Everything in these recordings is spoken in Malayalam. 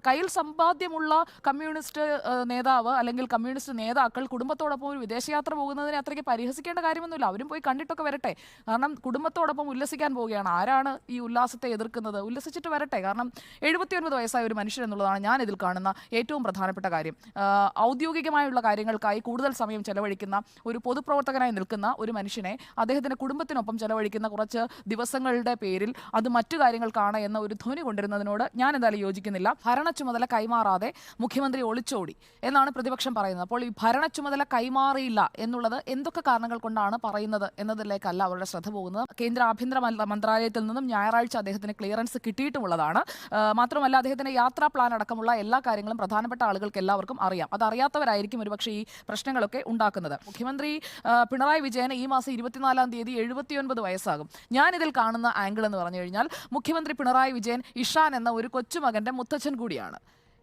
കയ്യിൽ സമ്പാദ്യമുള്ള കമ്മ്യൂണിസ്റ്റ് നേതാവ് അല്ലെങ്കിൽ കമ്മ്യൂണിസ്റ്റ് നേതാക്കൾ കുടുംബത്തോടൊപ്പം ഒരു വിദേശയാത്ര പോകുന്നതിനെ അത്രയ്ക്ക് പരിഹസിക്കേണ്ട കാര്യമൊന്നുമില്ല. അവരും പോയി കണ്ടിട്ടൊക്കെ വരട്ടെ. കാരണം കുടുംബത്തോടൊപ്പം ഉല്ലസിക്കാൻ പോവുകയാണ്. ആരാണ് ഈ ഉല്ലാസത്തെ എതിർക്കുന്നത്? ഉല്ലസിച്ചിട്ട് വരട്ടെ. കാരണം 79 വയസ്സായ ഒരു മനുഷ്യൻ എന്നുള്ളതാണ് ഞാൻ ഇതിൽ കാണുന്ന ഏറ്റവും പ്രധാനപ്പെട്ട കാര്യം. ഔദ്യോഗികമായുള്ള കാര്യങ്ങൾക്കായി കൂടുതൽ സമയം ചെലവഴിക്കുന്ന ഒരു പൊതുപ്രവർത്തകനായി നിൽക്കുന്ന ഒരു മനുഷ്യനെ അദ്ദേഹത്തിന്റെ കുടുംബത്തിനൊപ്പം ചെലവഴിക്കുന്ന കുറച്ച് ദിവസങ്ങളുടെ പേരിൽ അത് മറ്റു കാര്യങ്ങൾക്കാണ് എന്ന ഒരു ധ്വനി കൊണ്ടിരുന്നതിനോട് ഞാൻ എന്തായാലും യോജിക്കുന്നില്ല. ഭരണ ചുമതല കൈമാറാതെ മുഖ്യമന്ത്രി ഒളിച്ചോടി എന്നാണ് പ്രതിപക്ഷം പറയുന്നത്. അപ്പോൾ ഈ ഭരണ ചുമതല കൈമാറിയില്ല എന്നുള്ളത് എന്തൊക്കെ കാരണങ്ങൾ കൊണ്ടാണ് പറയുന്നത് എന്നതിലേക്കല്ല അവരുടെ ശ്രദ്ധ പോകുന്നത്. കേന്ദ്ര ആഭ്യന്തര മന്ത്രാലയത്തിൽ നിന്നും ഞായറാഴ്ച അദ്ദേഹത്തിന് ക്ലിയറൻസ് കിട്ടിയിട്ടുമുള്ളതാണ്. മാത്രമല്ല അദ്ദേഹത്തിന്റെ യാത്രാ പ്ലാൻ അടക്കമുള്ള എല്ലാ കാര്യങ്ങളും പ്രധാനപ്പെട്ട ആളുകൾക്ക് എല്ലാവർക്കും അറിയാം. അതറിയാത്തവരായിരിക്കും ഒരുപക്ഷെ ഈ പ്രശ്നങ്ങളൊക്കെ ഉണ്ടാക്കുന്നത്. മുഖ്യമന്ത്രി പിണറായി വിജയന് ഈ മാസം 24-ാം തീയതി 79 വയസ്സാകും. ഞാനിതിൽ കാണുന്ന ആംഗിൾ എന്ന് പറഞ്ഞു കഴിഞ്ഞാൽ മുഖ്യമന്ത്രി പിണറായി വിജയൻ ഇഷാൻ എന്ന ഒരു കൊച്ചുമകന്റെ മുത്തച്ഛൻ കൂടിയാണ്.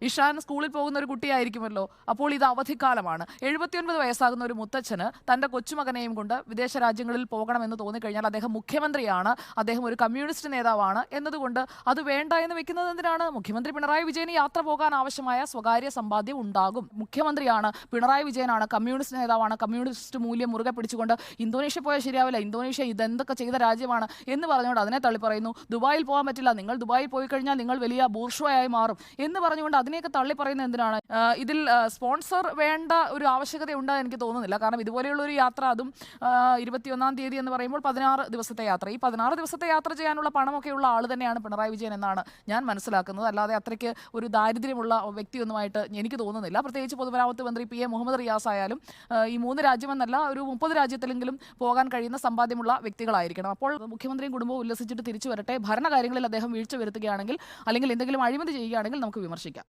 ഇഷാൻ സ്കൂളിൽ പോകുന്ന ഒരു കുട്ടിയായിരിക്കുമല്ലോ. അപ്പോൾ ഇത് അവധിക്കാലമാണ്. 79 വയസ്സാകുന്ന ഒരു മുത്തച്ഛന് തൻ്റെ കൊച്ചുമകനെയും കൊണ്ട് വിദേശ രാജ്യങ്ങളിൽ പോകണമെന്ന് തോന്നിക്കഴിഞ്ഞാൽ അദ്ദേഹം മുഖ്യമന്ത്രിയാണ്, അദ്ദേഹം ഒരു കമ്മ്യൂണിസ്റ്റ് നേതാവാണ് എന്നതുകൊണ്ട് അത് വേണ്ട എന്ന് വെക്കുന്നത് എന്തിനാണ്? മുഖ്യമന്ത്രി പിണറായി വിജയന് യാത്ര പോകാൻ ആവശ്യമായ സ്വകാര്യ സമ്പാദ്യം ഉണ്ടാകും. മുഖ്യമന്ത്രിയാണ്, പിണറായി വിജയനാണ്, കമ്മ്യൂണിസ്റ്റ് നേതാവാണ്, കമ്മ്യൂണിസ്റ്റ് മൂല്യം മുറുകെ പിടിച്ചുകൊണ്ട് ഇന്തോനേഷ്യ പോയാൽ ശരിയാവില്ല, ഇന്തോനേഷ്യ ഇതെന്തൊക്കെ ചെയ്ത രാജ്യമാണ് എന്ന് പറഞ്ഞുകൊണ്ട് അതിനെ തള്ളി പറയുന്നു. ദുബായിൽ പോകാൻ പറ്റില്ല, നിങ്ങൾ ദുബായിൽ പോയി കഴിഞ്ഞാൽ നിങ്ങൾ വലിയ ബൂർഷ്വയായി മാറും എന്ന് പറഞ്ഞുകൊണ്ട് അതിനെയൊക്കെ തള്ളി പറയുന്നത് എന്തിനാണ്? ഇതിൽ സ്പോൺസർ വേണ്ട ഒരു ആവശ്യകത ഉണ്ടെന്ന് എനിക്ക് തോന്നുന്നില്ല. കാരണം ഇതുപോലെയുള്ള ഒരു യാത്ര, അതും 21-ാം തീയതി എന്ന് പറയുമ്പോൾ 16 ദിവസത്തെ യാത്ര, ഈ 16 ദിവസത്തെ യാത്ര ചെയ്യാനുള്ള പണമൊക്കെയുള്ള ആൾ തന്നെയാണ് പിണറായി വിജയൻ എന്നാണ് ഞാൻ മനസ്സിലാക്കുന്നത്. അല്ലാതെ അത്രയ്ക്ക് ഒരു ദാരിദ്ര്യമുള്ള വ്യക്തിയൊന്നുമായിട്ട് എനിക്ക് തോന്നുന്നില്ല. പ്രത്യേകിച്ച് പൊതുമരാമത്ത് മന്ത്രി PM മുഹമ്മദ് റിയാസ് ആയാലും ഈ 3 രാജ്യമെന്നല്ല ഒരു 30 രാജ്യത്തിലെങ്കിലും പോകാൻ കഴിയുന്ന സമ്പാദ്യമുള്ള വ്യക്തികളായിരിക്കണം. അപ്പോൾ മുഖ്യമന്ത്രിയും കുടുംബവും ഉല്ലസിച്ചിട്ട് തിരിച്ചു വരട്ടെ. ഭരണകാര്യങ്ങളിൽ അദ്ദേഹം വീഴ്ച വരുത്തുകയാണെങ്കിൽ അല്ലെങ്കിൽ എന്തെങ്കിലും അഴിമതി ചെയ്യുകയാണെങ്കിൽ നമുക്ക് വിമർശിക്കാം.